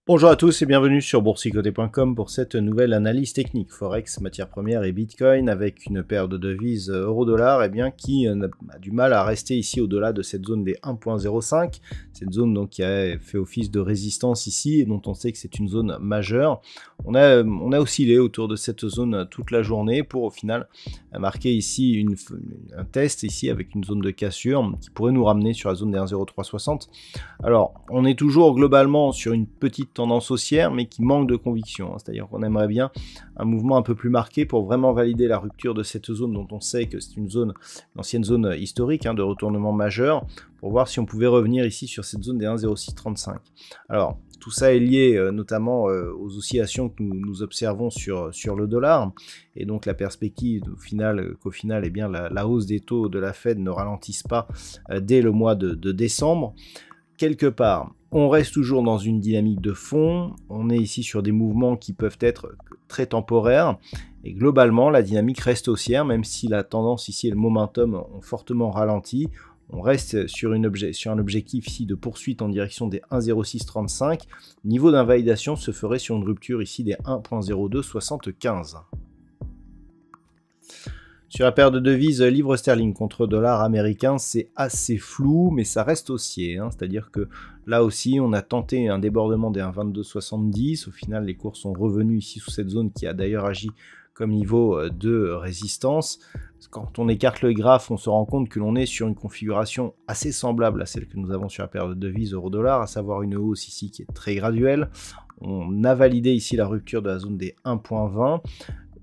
Bonjour à tous et bienvenue sur boursicoté.com pour cette nouvelle analyse technique Forex, matières premières et Bitcoin avec une paire de devises euro-dollar qui a du mal à rester ici au-delà de cette zone des 1.05. Cette zone donc qui a fait office de résistance ici et dont on sait que c'est une zone majeure. On a oscillé autour de cette zone toute la journée pour au final marquer ici un test ici avec une zone de cassure qui pourrait nous ramener sur la zone des 1.0360. Alors on est toujours globalement sur une petite tendance haussière mais qui manque de conviction, c'est-à-dire qu'on aimerait bien un mouvement un peu plus marqué pour vraiment valider la rupture de cette zone dont on sait que c'est une ancienne zone historique de retournement majeur, pour voir si on pouvait revenir ici sur cette zone des 1.0635. Alors tout ça est lié notamment aux oscillations que nous observons sur le dollar, et donc la perspective qu'au final eh bien, la hausse des taux de la Fed ne ralentisse pas dès le mois de décembre. Quelque part, on reste toujours dans une dynamique de fond, on est ici sur des mouvements qui peuvent être très temporaires, et globalement la dynamique reste haussière, même si la tendance ici et le momentum ont fortement ralenti. On reste sur un objectif ici de poursuite en direction des 1.0635. Niveau d'invalidation se ferait sur une rupture ici des 1.0275. Sur la paire de devises livre sterling contre dollar américain, c'est assez flou, mais ça reste haussier. C'est-à-dire que là aussi, on a tenté un débordement des 1,2270. Au final, les cours sont revenus ici sous cette zone qui a d'ailleurs agi comme niveau de résistance. Quand on écarte le graphe, on se rend compte que l'on est sur une configuration assez semblable à celle que nous avons sur la paire de devises euro-dollar, à savoir une hausse ici qui est très graduelle. On a validé ici la rupture de la zone des 1.20.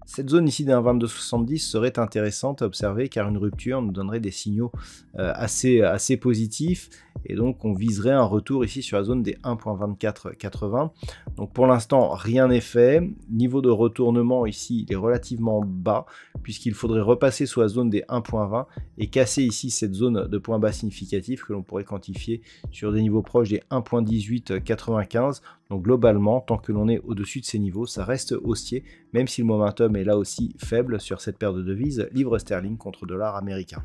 Cette zone ici des 1,2270 serait intéressante à observer car une rupture nous donnerait des signaux assez positifs et donc on viserait un retour ici sur la zone des 1.2480. Donc pour l'instant rien n'est fait. Niveau de retournement ici il est relativement bas puisqu'il faudrait repasser sous la zone des 1.20 et casser ici cette zone de point bas significatif que l'on pourrait quantifier sur des niveaux proches des 1.1895. Donc globalement, tant que l'on est au-dessus de ces niveaux, ça reste haussier, même si le momentum est là aussi faible sur cette paire de devises, livre sterling contre dollar américain.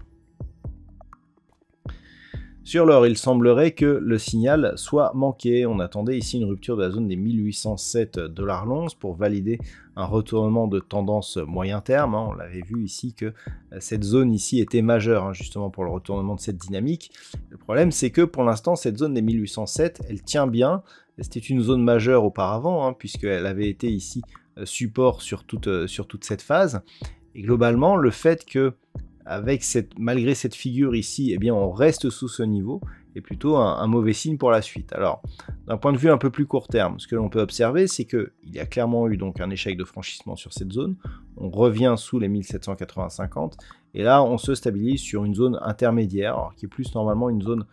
Sur l'or, il semblerait que le signal soit manqué. On attendait ici une rupture de la zone des 1807 $ l'once pour valider un retournement de tendance moyen terme. On l'avait vu ici que cette zone ici était majeure justement pour le retournement de cette dynamique. Le problème, c'est que pour l'instant, cette zone des 1807, elle tient bien. C'était une zone majeure auparavant, puisqu'elle avait été ici support sur toute cette phase. Et globalement, le fait que malgré cette figure ici, eh bien, on reste sous ce niveau, est plutôt un mauvais signe pour la suite. Alors, d'un point de vue un peu plus court terme, ce que l'on peut observer, c'est qu'il y a clairement eu donc un échec de franchissement sur cette zone. On revient sous les 1780-50, et là, on se stabilise sur une zone intermédiaire, alors qui est plus normalement une zone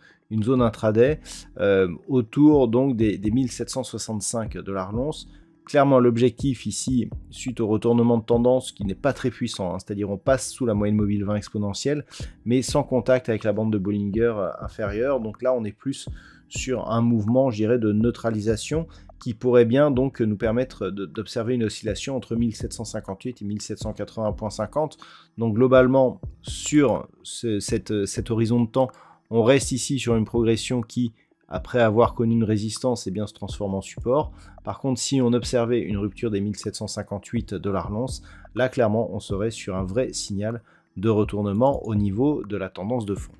intraday, autour donc des 1765 $ l'once. Clairement, l'objectif ici, suite au retournement de tendance qui n'est pas très puissant, c'est-à-dire on passe sous la moyenne mobile 20 exponentielle, mais sans contact avec la bande de Bollinger inférieure. Donc là, on est plus sur un mouvement, je dirais, de neutralisation qui pourrait bien donc nous permettre d'observer une oscillation entre 1758 et 1781.50. Donc globalement, sur cet horizon de temps, on reste ici sur une progression qui, après avoir connu une résistance, se transforme en support. Par contre, si on observait une rupture des 1758 $ l'once, là clairement on serait sur un vrai signal de retournement au niveau de la tendance de fond.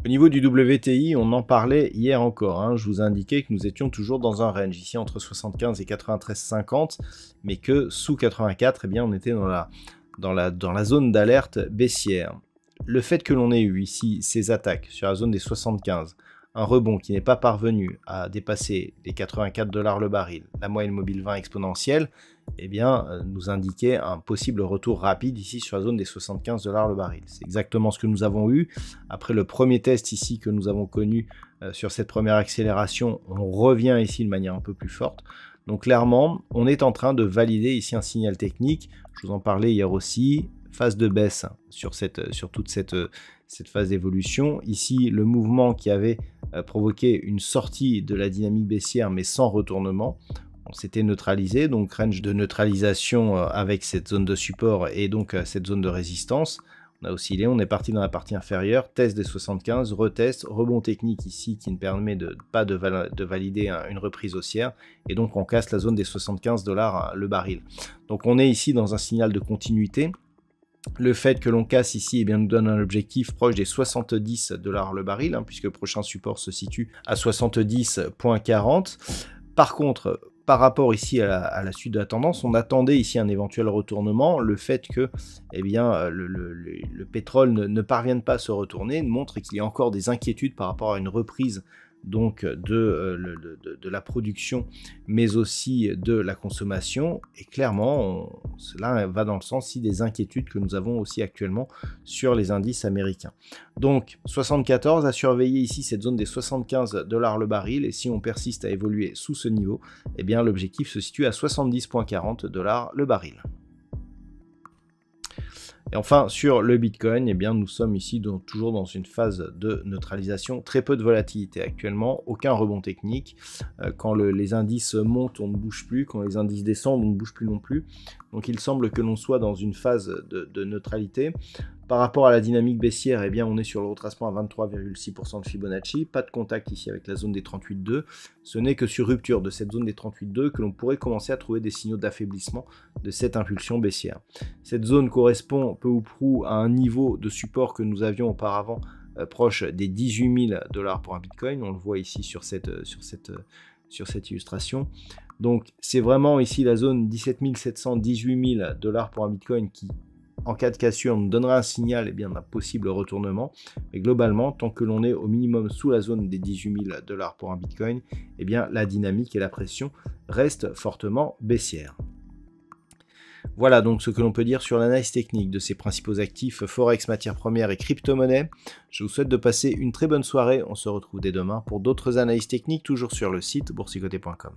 Au niveau du WTI, on en parlait hier encore, je vous ai indiqué que nous étions toujours dans un range, ici entre 75 et 93,50, mais que sous 84, on était dans la zone d'alerte baissière. Le fait que l'on ait eu ici ces attaques sur la zone des 75, un rebond qui n'est pas parvenu à dépasser les 84 $ le baril, la moyenne mobile 20 exponentielle, nous indiquait un possible retour rapide ici sur la zone des 75 $ le baril. C'est exactement ce que nous avons eu. Après le premier test ici que nous avons connu sur cette première accélération, on revient ici de manière un peu plus forte. Donc clairement, on est en train de valider ici un signal technique. Je vous en parlais hier aussi, phase de baisse sur toute cette phase d'évolution. Ici, le mouvement qui avait provoqué une sortie de la dynamique baissière, mais sans retournement. On s'était neutralisé, donc range de neutralisation avec cette zone de support et donc cette zone de résistance. On a oscillé, on est parti dans la partie inférieure, test des 75, retest, rebond technique ici qui ne permet pas de valider une reprise haussière, et donc on casse la zone des 75 $ le baril. Donc on est ici dans un signal de continuité. Le fait que l'on casse ici eh bien, nous donne un objectif proche des 70 $ le baril, puisque le prochain support se situe à 70,40. Par contre, par rapport ici à la suite de la tendance, on attendait ici un éventuel retournement. Le fait que eh bien, le pétrole ne parvienne pas à se retourner montre qu'il y a encore des inquiétudes par rapport à une reprise donc de la production, mais aussi de la consommation. Et clairement, cela va dans le sens aussi des inquiétudes que nous avons aussi actuellement sur les indices américains. Donc 74 à surveiller ici cette zone des 75 $ le baril, et si on persiste à évoluer sous ce niveau, eh bien l'objectif se situe à 70,40 $ le baril. Et enfin, sur le Bitcoin, eh bien, nous sommes ici toujours dans une phase de neutralisation, très peu de volatilité actuellement, aucun rebond technique. Quand les indices montent, on ne bouge plus, quand les indices descendent, on ne bouge plus non plus. Donc il semble que l'on soit dans une phase de neutralité. Par rapport à la dynamique baissière, eh bien, on est sur le retracement à 23,6% de Fibonacci, pas de contact ici avec la zone des 38,2. Ce n'est que sur rupture de cette zone des 38,2 que l'on pourrait commencer à trouver des signaux d'affaiblissement de cette impulsion baissière. Cette zone correspond peu ou prou à un niveau de support que nous avions auparavant proche des 18 000 $ pour un Bitcoin. On le voit ici sur cette illustration. Donc c'est vraiment ici la zone 17 700, 18 000 $ pour un Bitcoin qui, en cas de cassure, nous donnera un signal eh bien, d'un possible retournement. Mais globalement, tant que l'on est au minimum sous la zone des 18 000 $ pour un Bitcoin, eh bien, la dynamique et la pression restent fortement baissières. Voilà donc ce que l'on peut dire sur l'analyse technique de ces principaux actifs Forex, matières premières et crypto-monnaies. Je vous souhaite de passer une très bonne soirée. On se retrouve dès demain pour d'autres analyses techniques, toujours sur le site boursicoté.com.